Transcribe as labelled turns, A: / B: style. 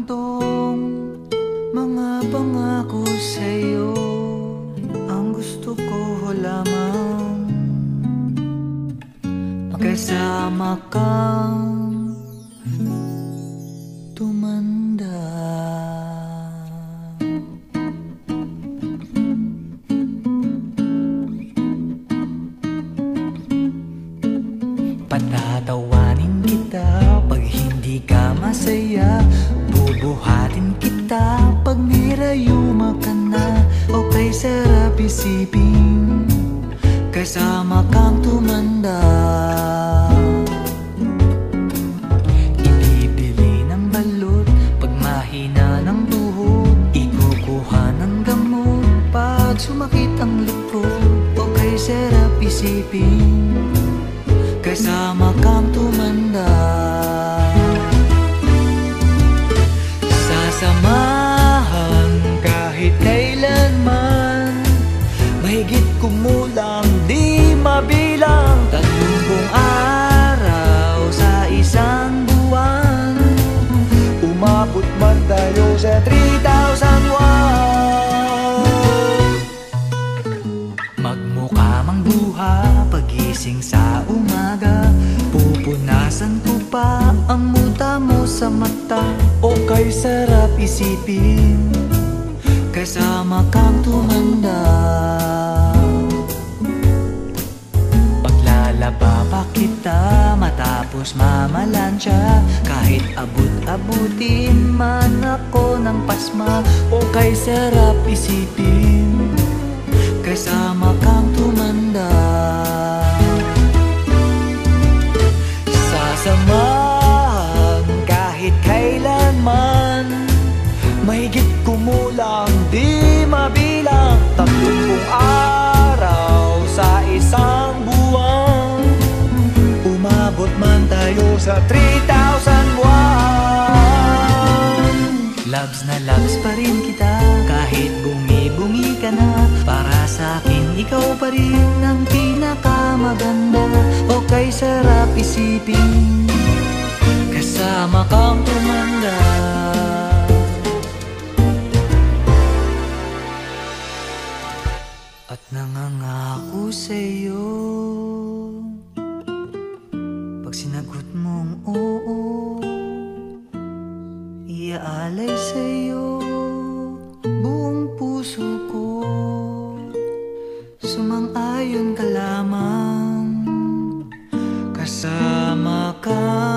A: gantong mga pangako sa'yo. Ang gusto ko lamang magkasama kang tumanda. Patatawanin kita pag hindi ka masaya, bubuhatin kita pag nirayuma ka na. O kay sarap isipin kasama kang tumanda. Ibibili ng balot pag mahina ng tuhod, ikukuha ng gamot pag sumakit ang lupot. O kay sarap isipin kasama kang tumanda. Sasamahan kahit kailanman, mahigit kumulang di mabilang, 30 araw sa isang buwan. Umabot man tayo sa 3,001. Magmukha mang buha pagising sa umaga, pupunasan ko pa ang muta mo sa mata. O kay sarap isipin kasama kang tumanda. Paglalaba pa kita matapos mamalansya, kahit abut-abutin man ako ng pasma. O kay sarap isipin kasama kang tumanda. Sasamahan kahit kailanman, mahigit kumulang di mabilang, 30 araw sa isang buwan. Umabot man tayo sa 3,001. Loves na loves pa rin kita kahit bumi-bumi ka na. Para sa akin ikaw pa rin ang pinakamaganda. O kay sarap isipin kasama kang tumanda. At nangangako sa'yo pag sinagot mong oo, iaalay sa'yo buong puso ko. Sumang-ayon ka lamang kasama ka